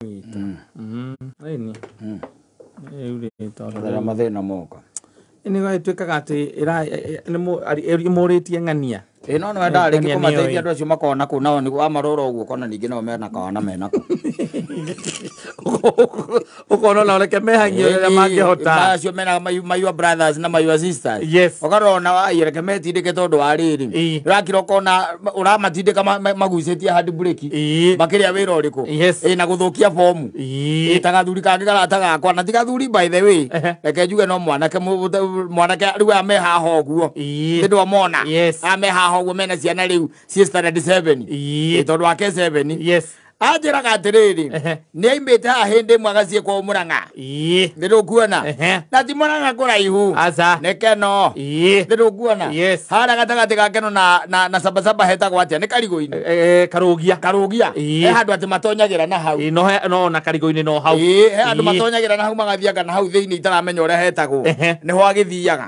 Ini. Uri Thara mathina moka. Ini gaituikaga ati ira muritie ng'ania. No ndari kumateithia andu acio makona ku nao nigu amarora uguo kona ningi no mena kawana menako. Ukona na reke mehangio rĩrĩa mangĩhota. Acio mena my brothers na my sisters. Yes. Ukarona wa reke metindĩke tondu wa rĩrĩ. Ũrakira ukona uramatindĩka maguicĩtie hard brake. Makĩria wĩra ũrĩkũ. Na gũthũkia bomu. Tagathuri kangĩ karata gakwa na tigathuri by the way. Reke njuge no mwanake rĩu amehaha ũguo. Ndĩ amona. Amehaha ũguo mena ciana rĩu ci standard 7. Tondu wake 7. Yes. Ajiraga atiriri ni aimite ha hindi mwagacie kwa Murang'a ndiru kuona na ti Murang'a kuraihu aza nekeno ndiru kuona hara gatagati gakeno na sabasaba hetagwo atia ni Karigo-ini karugia handu ati matonyagira na hau no na Karigo-ini no hau handu matonyagira na hau magathiaga na hau thiini itaramenya uria hetagwo niho agithiaga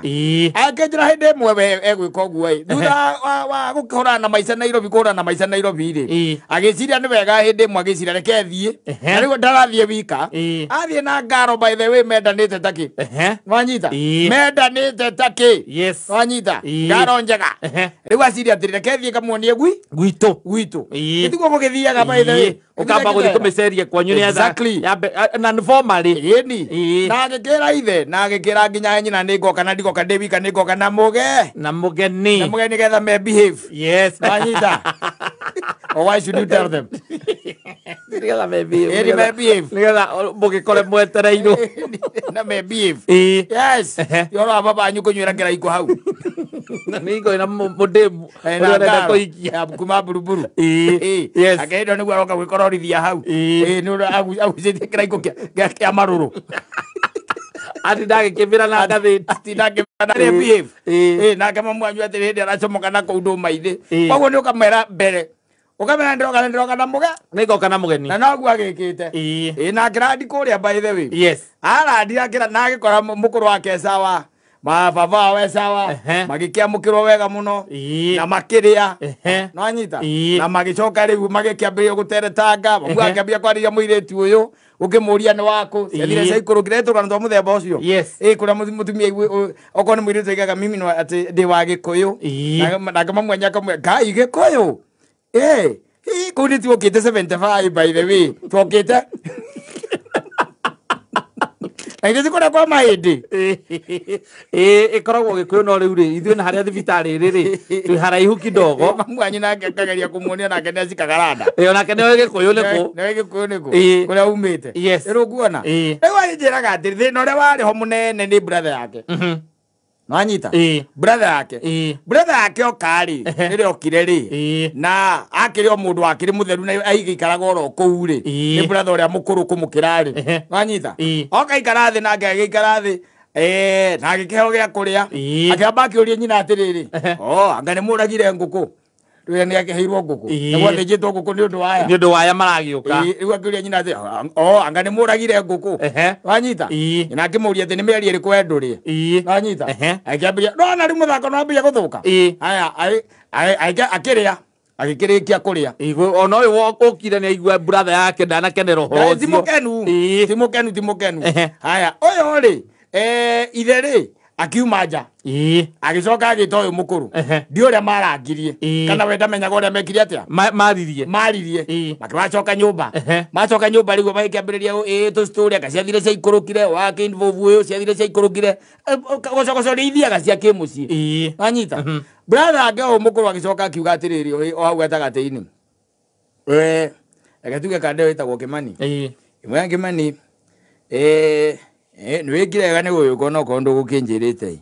akenjira hindi mwe we egwika uguo thutha wa gukora na maica Nairobi ri agiciria ni wega hindi mwagicira reke thie na rigo ndarathie wika athie na ngaro by the way mendanite taki wanyita mendanite taki wanyita ngaro njega rigo aciria atiri reke thie kamuonie gwitu itiguo mugithiaga by the way ukamba guthi kumiceria kwanyu ni na formally na agikira nginya nyina ni ngoka na ndigoka ndi wika ni ngoka na mugeni getha me behave wanyita or why should you tell them nigetha me behave nigetha mugikore mwetereirwo na me behave yes yoro baba nyu kunywira kiraiko hau na ningo ina mudemu na kuikia kuma buruburu yes akaido ni gwaroka gwikororithia hau no agucitie kiraiko kia maruru ati ndagikimira na ngathi ati ndagikimira na behave na kama mwanyu ati hindi aracomoka na kũndũ maithi koguo ni ukamera mbere ukamera ndiroka na muge nigoka na mugeni na noguo agikite na gradi kuria by the way yes arandira kira na agikora mukuru wake sawa baba we sawa magikia mukiro wega muno na makiria no anyita na magicoka riu magikiambia guteretanga babu akiambia kwaria muiretu uyu ukimuria ni wako yathire caikurukire turana twa muthemba ucio kuria mutumia okone muiretu igaga mimi no ati ndi wa Gikuyu na kama mwanya kamwe kai Gikuyu kuni tuokite 75 by the way tuokite Aigezi kora kwa mahindi ikoragwo Gikuyu no riu ri ithuĩ na haria thibitari riri twi haraihu kidogo mamwanyi nake akageria kumuonia nake nĩ acikagaranda nake nĩ Gikuyu nĩkũ kuria umite rĩu kuona rĩu anjĩraga atĩ thĩna ũrĩa warĩho mũnene nĩ brother yake no anyita brother yake okari nire okire ri na akiri o mundu akiri mutheru na aigikaraga oro kuu ri ni brother uria mukuru kumukira ri no anyita okaikara thi na agikara thi na agikeheo gya kuria akiamba akiuria nyina atiriri anga ni muragire nguku riu ni akeheirwo nguku niguo thĩnjĩtwo nguku ni undu waya maragiuka riu akiuria nyina ati anga ni muragire nguku wanyita na akimuria ati ni mĩeri ĩrĩkũ endũrie wanyita akiambia no na riu muthako no ambia guthuka aya akiria agikirikia kuria ona uyu ukire ni aigua brother yake ndanakenera uhoro ucio ti mukenu haya uyu ri ithe ri akiuma nja agicoka agita uyu mukuru ndi uria marangirie kana we ndamenyaga uria mekire atia maririe makiwacoka nyumba riu magikiambiriria tu story akaciathire cia ikurukire wake involve uyu ciathire cia ikurukire gocogoco ri ithiaga cia kimucii anyita brother ake uyu mukuru agicoka akiuga atiriri o hau gatagati-ini agatuge kande witagwo Kimani imwe Kimani ni wikirega ni guyuka no kondo gukinjirite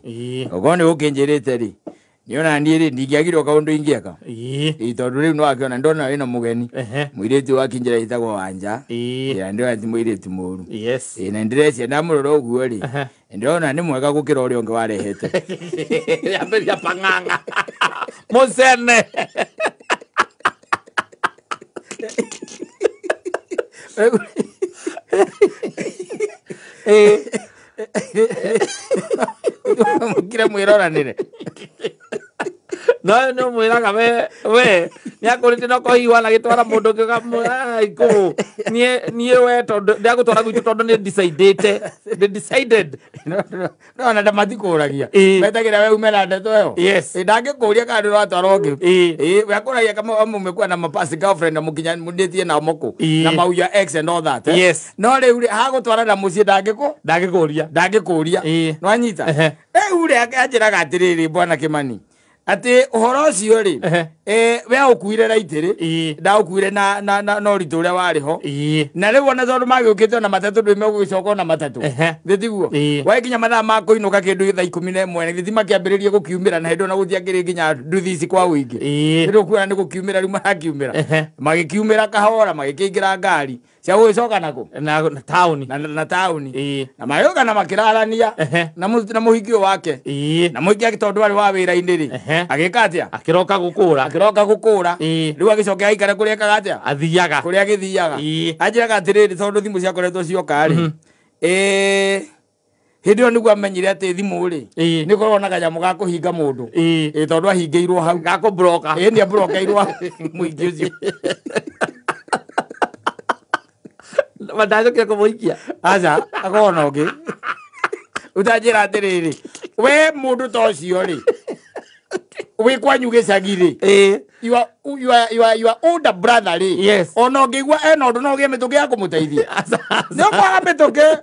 okondo gukinjirite ri niona ni ri ndingiagire kaundu ingiaka tondu riu no akiona ndona wina mugeni muiretu wakinjira itagwo Wanja ya ndio ati muiretu muru na ndirecia ndamurora uguo ri ndona ni mwega gukira uria ungi warehete yamberia pang'ang'a musene mukire mwiroranire no mwiraga we Nĩakũrĩte no kũhiwa na gĩtwara mũndũ ngĩkamũ niĩ we tondũ ndagũtwara gwitũ tondũ nĩ decided no na ndamatikũragia metagĩra we ume na ndeto ĩyo ndangĩkũria kana ndĩratwara ũngĩ yakũragia kama mũmekuwa na mapasi girlfriend na mũkinya mũndĩtie na moko na mauya ex and all that no rĩu hagũtwara na mũciĩ ndangĩkũria no anyita rĩu rĩ anjĩraga atĩrĩrĩ bwana Kĩmani ati uhoro ucio ri we ukuire raitiri ndaũkuire na ũritũ ũrĩa warĩ ho na rĩu ona tondũ magĩũkĩte na matatũ ndĩmegũgĩcoka na matatũ thĩtiguo wakinya mathaa ma kũinũka kĩndũ thaa 11 gĩthima kĩambĩrĩrie gũkiumĩra na hĩndĩ ona gũtiakĩrĩ nginya nduthi ici kwa ũingĩ rĩu kuona nĩ gũkiumĩra rĩu marakiumĩra magĩkiumĩra kahora magĩkĩingĩra ngari cia gũgĩcoka nako na taũni na magĩũka na makĩrarania na mũhiki ũyũ wake na mũhiki tondũ arĩ wa wĩra-inĩ rĩ agĩka atĩa akĩroka gũkũra rĩu agĩcoka aikare kũrĩa ekaga atĩa athiaga kũrĩa agĩthiaga anjĩraga atĩrĩrĩ tondũ thimũ ciakoretwo cioka rĩ hĩndĩ ĩyo nĩguo amenyire atĩ thimũ rĩ nĩ korwo na kanyamũ ga kũhinga mũndũ tondũ ahingĩirwo hau gakũbroka nĩ abrokeirwo mũingĩ ũcio ndacokire kũmũhikia aca akona ũngĩ utanjĩra atĩrĩrĩ we mũndũ ta ũcio rĩ we kwanyu gĩcagi-rĩ your older brother rĩ ona ũngĩigua ena ũndũ no ũgĩe mĩtũkĩ ya kũmũteithia nĩ ũkwaga mĩtũkĩ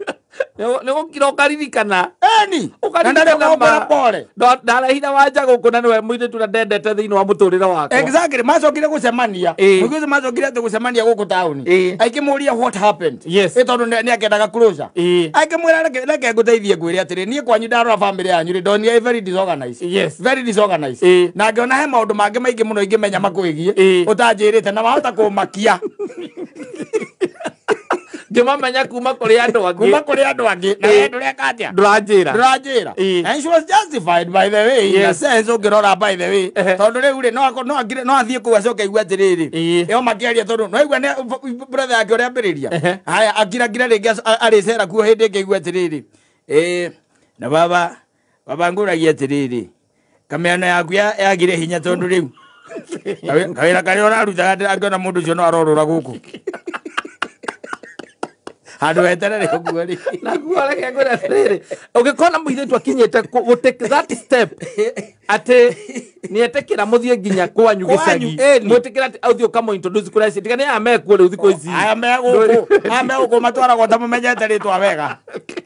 nĩ gũkira ũkaririkana eni na ndarĩ ũkombera pore ndarehitha wanja gũkũ na nĩwe mũirĩtu na ndendete thĩinĩ wa mũtũrĩre wakwa exactly macokire gũcemania mũingĩ ũcio macokire atĩ gũcemania gũkũ taũni akĩmũria what happened tondũ nĩ akĩendaga closure akĩmwĩra reke ngũteithie ngwĩre atĩrĩ niĩ kwanyu ndarora family yanyu rĩ ndonire very disorganized na ngĩona he maũndũ mangĩ maingĩ mũno ingĩmenya makwĩgiĩ ũtanjĩrĩte na wahota kũmakia ngĩmamenya kuma kũrĩ andũ angĩ na we ndũreka atĩa ndũranjĩra and she was justified by the way in a sense ũngĩrora by the way tondũ rĩu rĩ no athiĩ kũu acoke aigue atĩrĩrĩ ĩyo makĩaria tondũ no aigua brother yake ũrĩa ambĩrĩria haya akiragira rĩngĩ arĩcera kuo hĩndĩ ĩngĩ aigue atĩrĩrĩ na baba ngũragia atĩrĩrĩ kamĩano yaku yagire hinya tondũ rĩu kawĩra karĩa ũrarutaga angĩona mũndũ ũcio no arorũra gũkũ handũ weterere ũguo rĩ naguo reke ngwĩre atĩrĩrĩ ũngĩkona mũirĩtu akinyĩte gũ-take that step atĩ nĩetĩkĩra mũthiĩ nginya kwanyu gĩcagi mwĩtĩkĩra atĩ ũthiĩ ũkamũ-introduce kũrĩa tiga nĩ aya mekuo rĩu thikũ ici aya megũkũ matwaragwo ta mũmenyete rĩtwa wega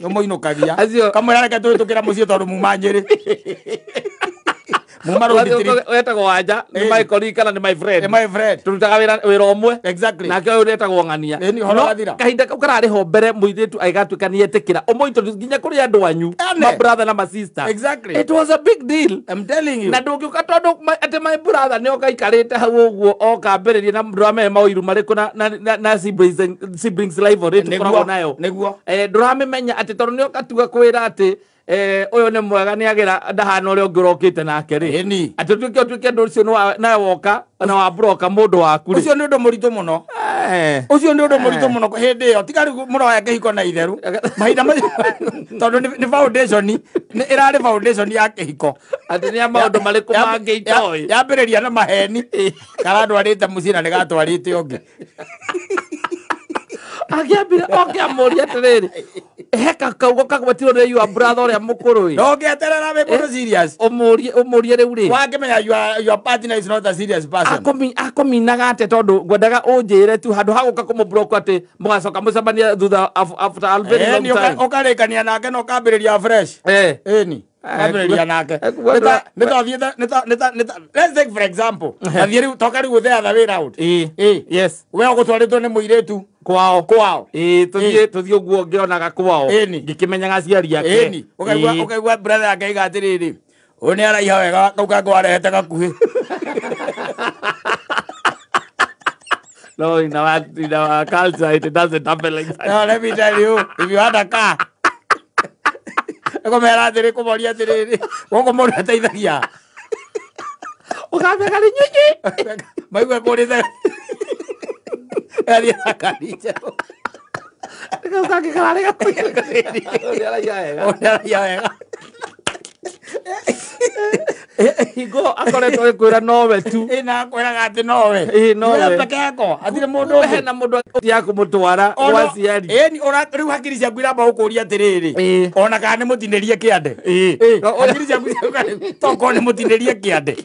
nĩmũinũkagia kamwĩra reke tũhĩtũkĩra mũciĩ tondũ muma Nyĩrĩ wetagwo wanja nĩ my colleague kana nĩ my friend tũrutaga wĩra ũmwe nake ũyũ wetagwo ng'ania kahinda kau kararĩ ho mbere mũirĩtu agatuĩka nĩetĩkĩra ũmũ-introduce nginya kũrĩ andũ anyu ma brother na ma sister it was a big deal na ndũngĩũka tondũ atĩ my brother nĩ oka ikarĩte hau ũguo oka ambĩrĩrie na ndũramenye maũiru marĩkũ na siblings rivalry tũkoragwo nayo ndũramĩmenya atĩ tondũ nĩ oka tuga kwĩra atĩ ũyũ nĩ mwega nĩ agera ndahana ũrĩa ũngĩ ũrokĩte nake rĩ atĩ ũtuĩke ũndũ ũcio nawe woka na wambroka mũndũ waku rĩ ũcio nĩ ũndũ mũritũ mũno hĩndĩ ĩyo tiga rĩu mũroya kĩhiko na itherũ mahinda tondũ nĩ foundation ĩrarĩ foundation ya kĩhiko atĩ nĩ maũndũ marĩkũ mangĩ itoĩ yambĩrĩria na maheni karandwarĩte mũciĩ na nĩgatwarĩte ũngĩ agĩambire okĩamũria atĩrĩrĩ heka kaugo kagwetirwo nĩ your brother ũrĩa mũkũrũ no ngĩeterera wĩ mũndũ serious ũmũrie rĩu rĩ wakĩmenya your partner is not a serious person akũminaga atĩ tondũ ngwendaga ũnjĩre tu handũ hagũka kũmũbroku atĩ mũgacoka mũcemania thutha after a very long time ũkarĩkania nake na ũkambĩrĩria fresh ĩni ambĩrĩria nake let's take for example athiĩ rĩu toka rĩu the other way round we ũgũtwarĩtwo nĩ mũirĩtu kwao tũthiĩ ũguo ngĩonaga kwao ngĩkĩmenyaga aciari ake ũkaigua brother yake iga atĩrĩrĩ ũyũ nĩ araiha wega kau kangĩ warehete gakuhĩ no in our culture it doesn't happen like that. No, let me tell you, if you had a car komera atĩrĩ kũmoria atĩrĩrĩ gũkũ mũndũ ateithagia ũkamenya nĩ nyinyi maigua kũrĩte athiĩ na kari njerũ ũkangĩkara rĩga ũrĩa araiha wega Higo akoretwo kwira nowe tu. Na kwira gati nowe. Nowe. Peke yako. Atire mundu he na mundu ya kumutwara waciari. Ni riu hakiri ciaku iramba gukuria atiriri. Ona kana mutinirie kiande. Hakiri ciaku toko ni mutinirie kiande.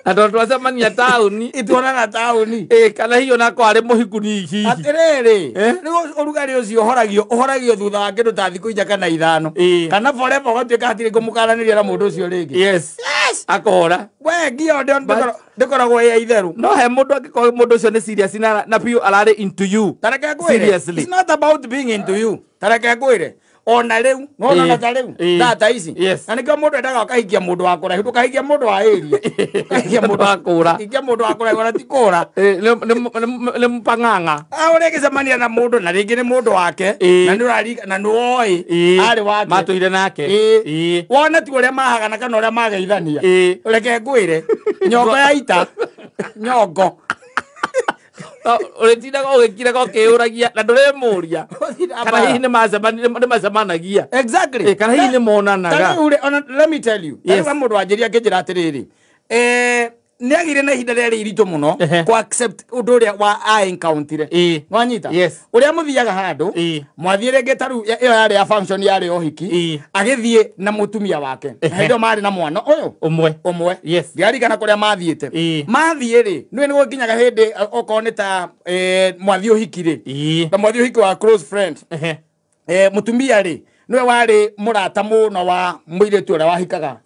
Atondu acemania tauni itwaraga tauni kana hiyo nako ari muhikuni hihi atiriri riu urugari ucio uhoragio thutha wa kindu ta thiku ija kana ithano kana forever ugatuika hatiri kumukaraniria na mundu ucio ringi yes akora we ngio ndikoragwo ya itheru no he mundu angikora mundu ucio ni serious na piu arari into you seriously it's not about being into you tareke kwire ona riu no na tariu data ici na nikio mundu endaga akahikia mundu wa kura kahikia mundu wa area kahikia mundu wa kura kahikia mundu wa kura wala tikura le mpanganga ore kicemania na mundu na ringi ni mundu wake na nurari na nuoi ari wake matuire nake wona ti uria mahagana kana uria mageithania reke ngwire nyongo ya ita nyongo uretindaga ugikiraga ukiuragia na nduremuria kana hihi ni macemanagia exactly kana hihi ni monanaga let me tell you mundu wanjiria kinjira atiriri ni agire na ihinda rĩrĩ iritũ muno ku accept undu uria wa encounter nwanyita uria muthiaga handu mwathie rĩngĩ taru iyo yari ya function yari ohiki agithie na mutumia wake hindo mari na mwana uyu umwe ndiarikana kuria mathiite mathie ri nĩ gũkinyaga hindi okorwo nĩ ta mwathie ohiki ri na mwathie ohiki wa close friend mutumia ri nwe wari murata muno wa muiretu uria wahikaga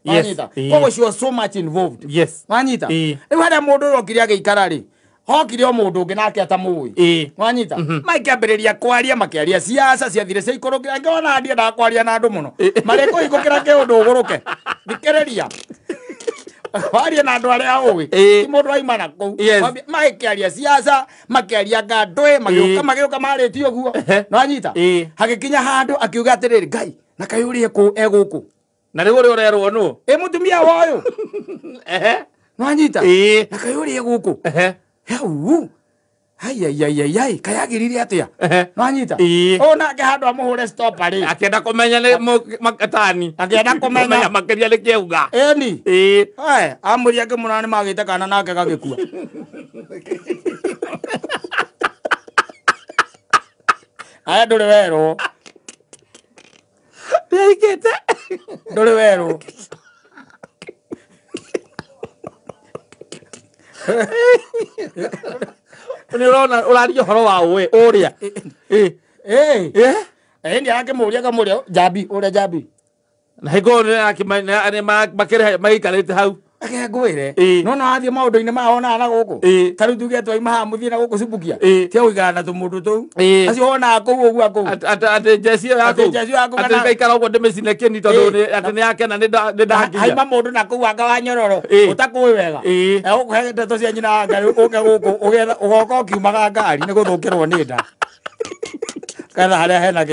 wanyita koguo she was so much involved wanyita riu haria mundu okire agiikara ri hokire o mundu ungi nake atamui wanyita maikambiriria kwaria makiaria siasa ciathire cia ikurukia ngona ndia ndakwaria na andu muno mariko igukira kiundu uguruke thikiriria waria na andu aria uwi ti mundu aimana kou makiaria siasa makiaria ngandwe magiuka marĩtio guo nwanyita hagikinya handu akiuga atiriri ngai na kayurie ku eguku na riu uri urerwo nu mutumia woyo nwanyita na kayurie guku hau ai kayagirire atia nwanyita ona ke handu amuhure stop ari akienda kumenya ni makatani akienda kumenya makiria ni kiuga eni amuria ke munani magite kana nake gagikua aya nduri weru ndikite nduri weru ni urona uraria horo wa we uria ndi yake muria kamuria jabi uria jabi na higo ni makire maikarite hau ake ngwire no na athie maundu-ini mahona na guku tariu tuge twaima ha muthie na guku cibukia ti uigana na tumundu tou acio wona kou uguo kou ate jesio yako ate kaikara uguo ndimecine kini tondu ate ni yake na ndahakinya haima mundu na kou anga wa nyororo utakui wega ukuhe ndeto cia nyina ngai uke guku ugoka ukiumaga ngari ni guthukirwo ni nda kana haria hena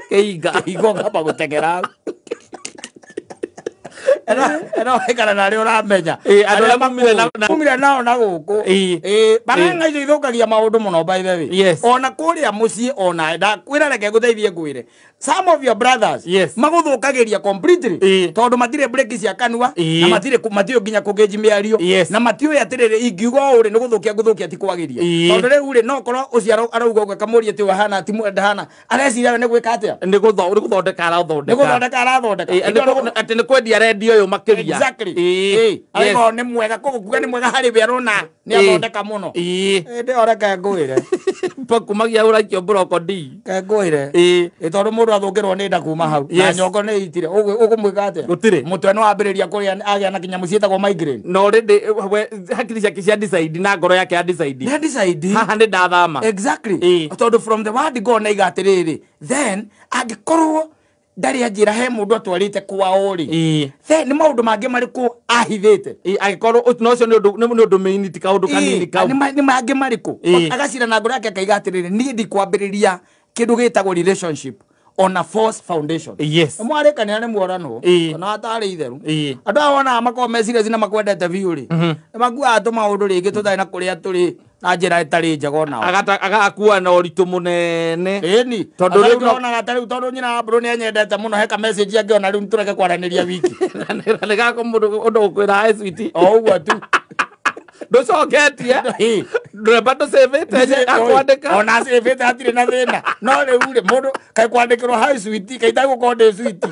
keiga igo ngamba gutengera Eno hekana na rĩo ramenya andũ arĩa mumire nao na gũkũ baranga icio ithukagia maũndũ mũno by the way ona kũrĩa mũciĩ ona ndakwĩra reke ngũteithie ngwĩre some of your brothers magũthũkagĩria completely tondũ matirĩ break cia kanua na matirĩ nginya kũgĩnji mĩario na matiũĩ atĩrĩrĩ ingiuga ũrĩ nĩ gũthũkia ti kwagĩria tondũ rĩu rĩ no korwo ũcio arauga ũguo kamũria atĩ wahana ti ndahana areciria nĩ gwĩka atĩa nĩ gũthondeka arathondeka atĩ nĩ kwendia redio ũyũ makĩria exactly ariko nĩ mwega kuga nĩ mwega harĩ we arona nĩ athondeka mũno ndĩ oreka ngwĩre kumagia ũrakio brokodi ngwĩre tondũ mũndũ athũkĩrwo nĩ nda kuma hau na nyongo nĩ itire ũgũmwĩka atĩa gũtirĩ mũtwe nĩ wambĩrĩria kũrĩa agĩa na kinyamũ ciĩtagwo migraine no already hakiri ciake cia decide na ngoro yake ya decide haha nĩ ndathama exactly tondũ from the word go na igatĩrĩrĩ then angĩkorwo ndari anjira he mundu atwarite kwao ri nĩ maundu mangĩ marĩkũ ahithĩte agĩkorwo no cio nĩ undu miniti kaundu kanini kau nĩ mangĩ marĩkũ agacira na ngoro yake akaiga atĩrĩrĩ niĩ ndikwambĩrĩria kĩndũ gĩtagwo relationship on a false foundation mwarĩkanĩra nĩ muorano ona atarĩ itherũ andũ aya wonaga makorwo meciria cina makwendete biũ rĩ nĩ makuaga tũmaũndũ rĩngĩ tũtarĩ na kũrĩa tũrĩ na njira itari njega nao agakua na uritu munene eni tondu riu nona gatari tondu nyina bro ni anyendete muno heka message yake ona riu tureke kwaraniria wiki na gako mundu ukwira sweet o uguo tu nducoketie nduremba nducivite akwandika ona civite hatire na thina no riu ri mundu kai kwandikirwo hi sweet kai tagukorwo ndi sweet